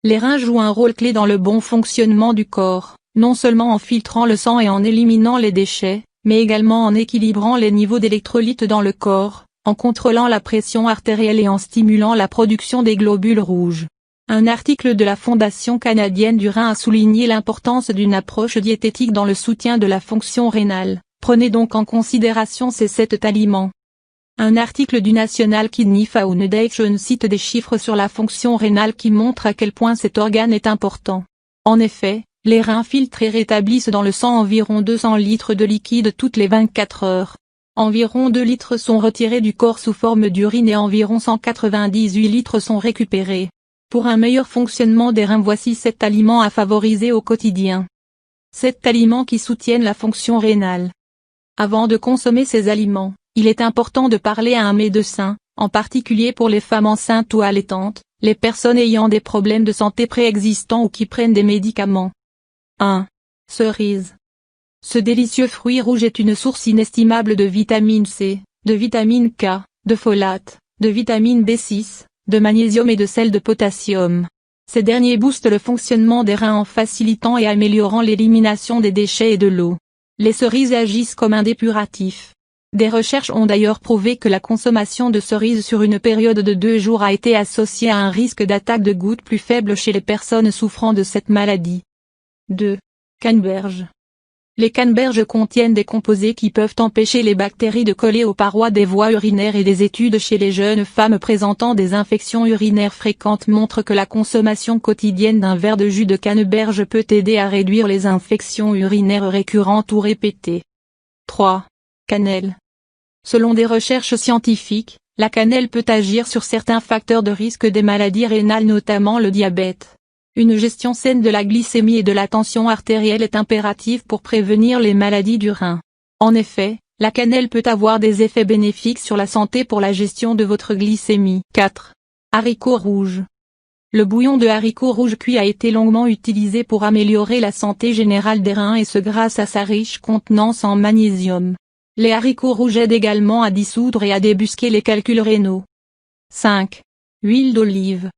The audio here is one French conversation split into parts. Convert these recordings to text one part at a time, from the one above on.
Les reins jouent un rôle clé dans le bon fonctionnement du corps, non seulement en filtrant le sang et en éliminant les déchets, mais également en équilibrant les niveaux d'électrolytes dans le corps, en contrôlant la pression artérielle et en stimulant la production des globules rouges. Un article de la Fondation canadienne du rein a souligné l'importance d'une approche diététique dans le soutien de la fonction rénale. Prenez donc en considération ces 7 aliments. Un article du National Kidney Foundation cite des chiffres sur la fonction rénale qui montrent à quel point cet organe est important. En effet, les reins filtrés rétablissent dans le sang environ 200 litres de liquide toutes les 24 heures. Environ 2 litres sont retirés du corps sous forme d'urine et environ 198 litres sont récupérés. Pour un meilleur fonctionnement des reins, voici 7 aliments à favoriser au quotidien. 7 aliments qui soutiennent la fonction rénale. Avant de consommer ces aliments, il est important de parler à un médecin, en particulier pour les femmes enceintes ou allaitantes, les personnes ayant des problèmes de santé préexistants ou qui prennent des médicaments. 1. Cerise. Ce délicieux fruit rouge est une source inestimable de vitamine C, de vitamine K, de folate, de vitamine B6, de magnésium et de sel de potassium. Ces derniers boostent le fonctionnement des reins en facilitant et améliorant l'élimination des déchets et de l'eau. Les cerises agissent comme un dépuratif. Des recherches ont d'ailleurs prouvé que la consommation de cerises sur une période de 2 jours a été associée à un risque d'attaque de goutte plus faible chez les personnes souffrant de cette maladie. 2. Canneberge. Les canneberges contiennent des composés qui peuvent empêcher les bactéries de coller aux parois des voies urinaires et des études chez les jeunes femmes présentant des infections urinaires fréquentes montrent que la consommation quotidienne d'un verre de jus de canneberge peut aider à réduire les infections urinaires récurrentes ou répétées. 3. Cannelle. Selon des recherches scientifiques, la cannelle peut agir sur certains facteurs de risque des maladies rénales, notamment le diabète. Une gestion saine de la glycémie et de la tension artérielle est impérative pour prévenir les maladies du rein. En effet, la cannelle peut avoir des effets bénéfiques sur la santé pour la gestion de votre glycémie. 4. Haricots rouges. Le bouillon de haricots rouges cuits a été longuement utilisé pour améliorer la santé générale des reins et ce grâce à sa riche contenance en magnésium. Les haricots rouges aident également à dissoudre et à débusquer les calculs rénaux. 5. Huile d'olive.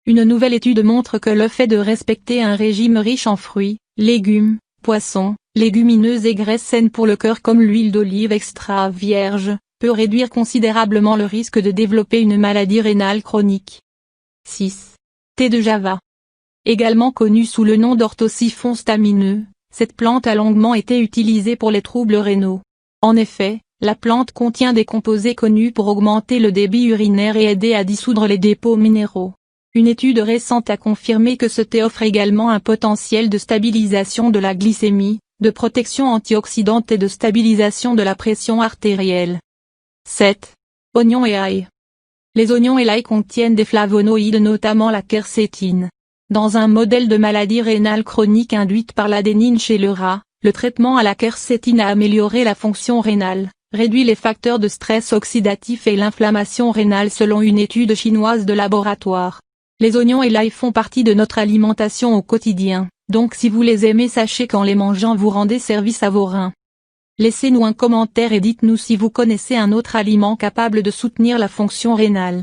Une nouvelle étude montre que le fait de respecter un régime riche en fruits, légumes, poissons, légumineuses et graisses saines pour le cœur comme l'huile d'olive extra vierge, peut réduire considérablement le risque de développer une maladie rénale chronique. 6. Thé de Java. Également connu sous le nom d'orthosiphon stamineux, cette plante a longuement été utilisée pour les troubles rénaux. En effet, la plante contient des composés connus pour augmenter le débit urinaire et aider à dissoudre les dépôts minéraux. Une étude récente a confirmé que ce thé offre également un potentiel de stabilisation de la glycémie, de protection antioxydante et de stabilisation de la pression artérielle. 7. Oignons et ail. Les oignons et l'ail contiennent des flavonoïdes, notamment la quercétine. Dans un modèle de maladie rénale chronique induite par l'adénine chez le rat, le traitement à la quercétine a amélioré la fonction rénale, réduit les facteurs de stress oxydatif et l'inflammation rénale selon une étude chinoise de laboratoire. Les oignons et l'ail font partie de notre alimentation au quotidien, donc si vous les aimez, sachez qu'en les mangeant vous rendez service à vos reins. Laissez-nous un commentaire et dites-nous si vous connaissez un autre aliment capable de soutenir la fonction rénale.